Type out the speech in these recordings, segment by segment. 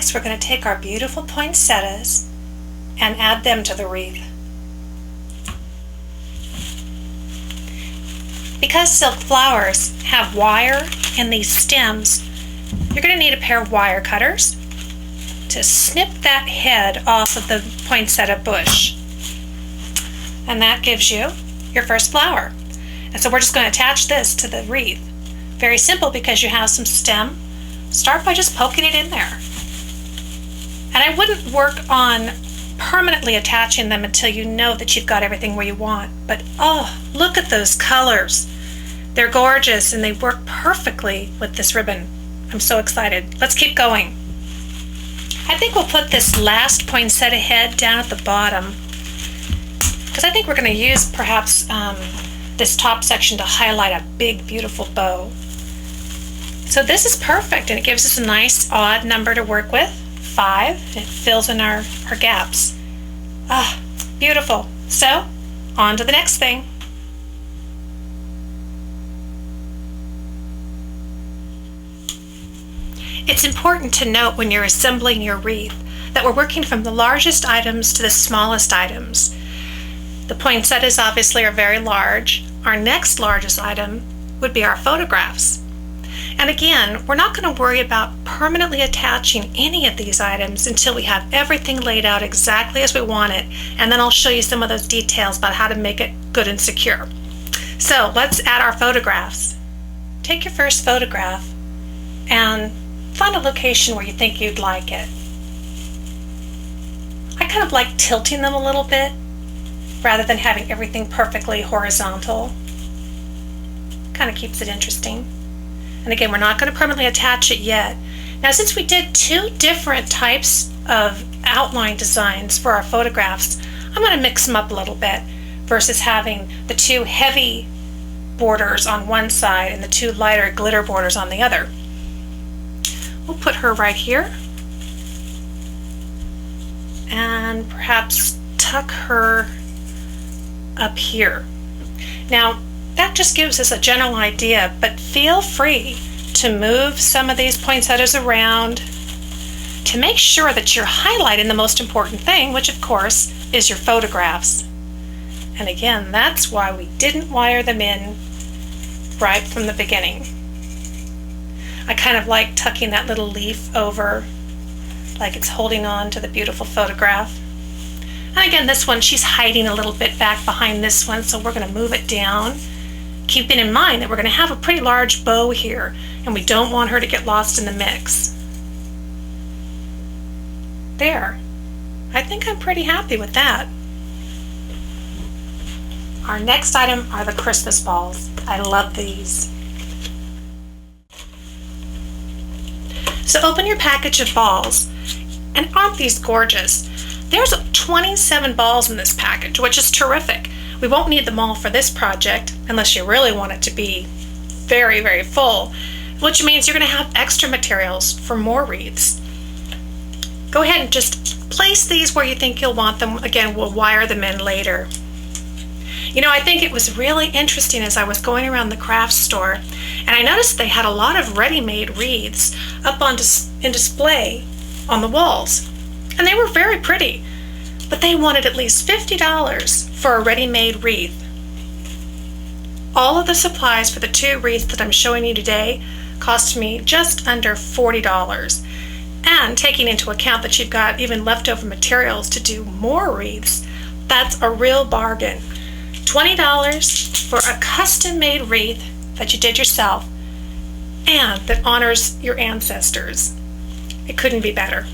next we're going to take our beautiful poinsettias and add them to the wreath. Because silk flowers have wire in these stems, you're going to need a pair of wire cutters to snip that head off of the poinsettia bush. And that gives you your first flower. And so we're just going to attach this to the wreath. Very simple because you have some stem. Start by just poking it in there. And I wouldn't work on permanently attaching them until you know that you've got everything where you want. But oh, look at those colors. They're gorgeous and they work perfectly with this ribbon. I'm so excited. Let's keep going. I think we'll put this last poinsettia head down at the bottom because I think we're going to use perhaps this top section to highlight a big, beautiful bow. So this is perfect and it gives us a nice odd number to work with, 5. It fills in our gaps. Ah, beautiful. So on to the next thing. It's important to note when you're assembling your wreath that we're working from the largest items to the smallest items. The poinsettias obviously are very large. Our next largest item would be our photographs. And again, we're not going to worry about permanently attaching any of these items until we have everything laid out exactly as we want it, and then I'll show you some of those details about how to make it good and secure. So let's add our photographs. Take your first photograph and find a location where you think you'd like it. I kind of like tilting them a little bit rather than having everything perfectly horizontal. Kind of keeps it interesting. And again, we're not going to permanently attach it yet. Now, since we did 2 different types of outline designs for our photographs, I'm going to mix them up a little bit versus having the 2 heavy borders on one side and the 2 lighter glitter borders on the other. We'll put her right here and perhaps tuck her up here. Now that just gives us a general idea, but feel free to move some of these poinsettias around to make sure that you're highlighting the most important thing, which of course is your photographs. And again, that's why we didn't wire them in right from the beginning. I kind of like tucking that little leaf over like it's holding on to the beautiful photograph. And again, this one, she's hiding a little bit back behind this one, so we're going to move it down, keeping in mind that we're going to have a pretty large bow here, and we don't want her to get lost in the mix. There. I think I'm pretty happy with that. Our next item are the Christmas balls. I love these. So open your package of balls, and aren't these gorgeous? There's 27 balls in this package, which is terrific. We won't need them all for this project unless you really want it to be very, very full, which means you're going to have extra materials for more wreaths. Go ahead and just place these where you think you'll want them. Again, we'll wire them in later. You know, I think it was really interesting as I was going around the craft store, and I noticed they had a lot of ready-made wreaths up on in display on the walls. And they were very pretty, but they wanted at least $50 for a ready-made wreath. All of the supplies for the 2 wreaths that I'm showing you today cost me just under $40. And taking into account that you've got even leftover materials to do more wreaths, that's a real bargain. $20 for a custom-made wreath that you did yourself and that honors your ancestors. It couldn't be better.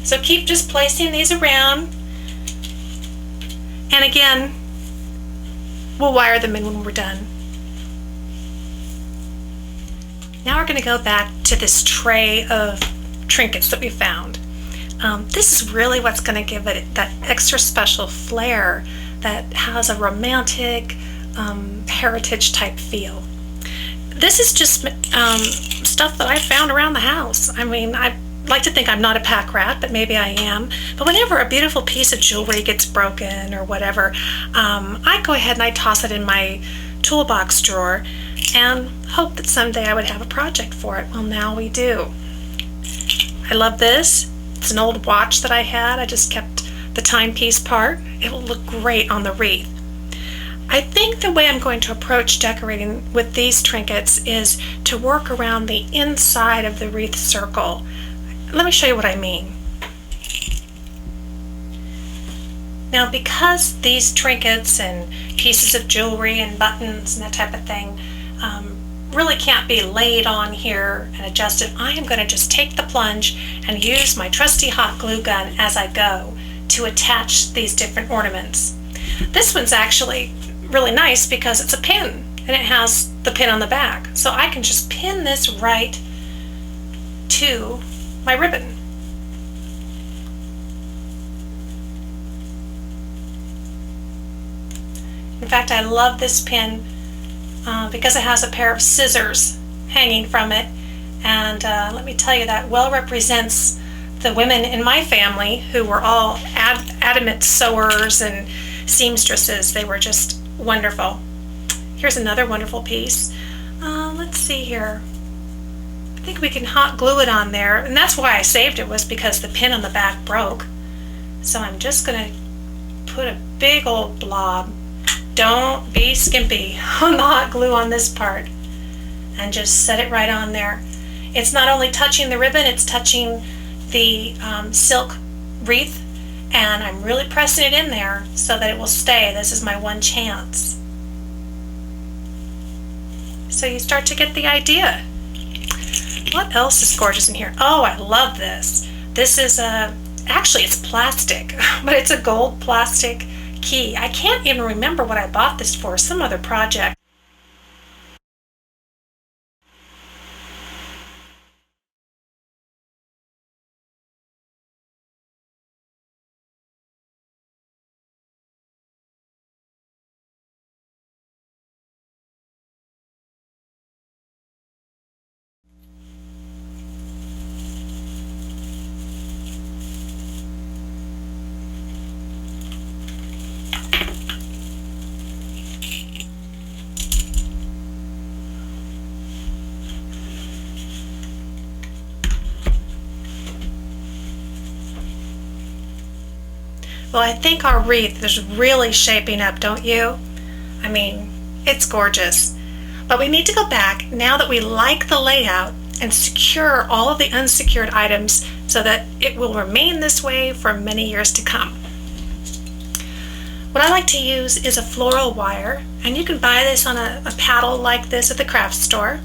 So keep just placing these around, and again, we'll wire them in when we're done. Now we're going to go back to this tray of trinkets that we found. This is really what's going to give it that extra special flair that has a romantic heritage type feel. This is just stuff that I found around the house. I mean, I like to think I'm not a pack rat, but maybe I am. But whenever a beautiful piece of jewelry gets broken or whatever, I go ahead and I toss it in my toolbox drawer and hope that someday I would have a project for it. Well, now we do. I love this. It's an old watch that I had. I just kept the timepiece part. It will look great on the wreath. I think the way I'm going to approach decorating with these trinkets is to work around the inside of the wreath circle. Let me show you what I mean. Now, because these trinkets and pieces of jewelry and buttons and that type of thing really can't be laid on here and adjusted, I am going to just take the plunge and use my trusty hot glue gun as I go to attach these different ornaments. This one's actually really nice because it's a pin and it has the pin on the back. So I can just pin this right to my ribbon. In fact, I love this pin because it has a pair of scissors hanging from it, and let me tell you, that well represents the women in my family who were all adamant sewers and seamstresses. They were just wonderful. Here's another wonderful piece. Let's see here. I think we can hot glue it on there, and that's why I saved it, was because the pin on the back broke. So I'm just going to put a big old blob. Don't be skimpy on the hot glue on this part, and just set it right on there. It's not only touching the ribbon, it's touching the silk wreath, and I'm really pressing it in there so that it will stay. This is my one chance. So you start to get the idea. What else is gorgeous in here? Oh, I love this. This is actually it's plastic, but it's a gold plastic key. I can't even remember what I bought this for, some other project. Well, I think our wreath is really shaping up, don't you? I mean, it's gorgeous. But we need to go back, now that we like the layout, and secure all of the unsecured items so that it will remain this way for many years to come. What I like to use is a floral wire, and you can buy this on a paddle like this at the craft store.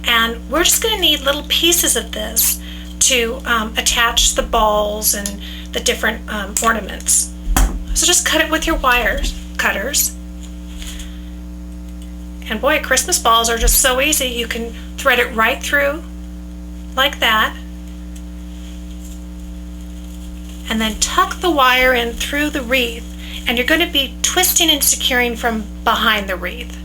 And we're just going to need little pieces of this to attach the balls and the different ornaments. So just cut it with your wire cutters. And boy, Christmas balls are just so easy. You can thread it right through like that, and then tuck the wire in through the wreath, and you're going to be twisting and securing from behind the wreath.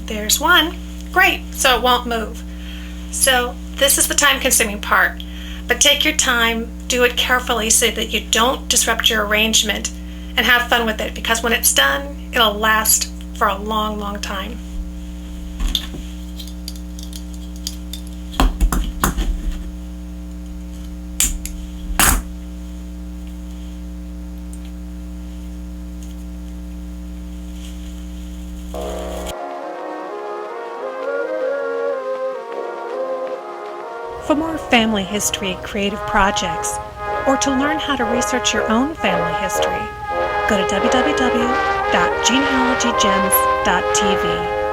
There's one. Great, so it won't move. So this is the time-consuming part, but take your time, do it carefully so that you don't disrupt your arrangement, and have fun with it, because when it's done, it'll last for a long, long time. For more family history creative projects, or to learn how to research your own family history, go to www.genealogygems.tv.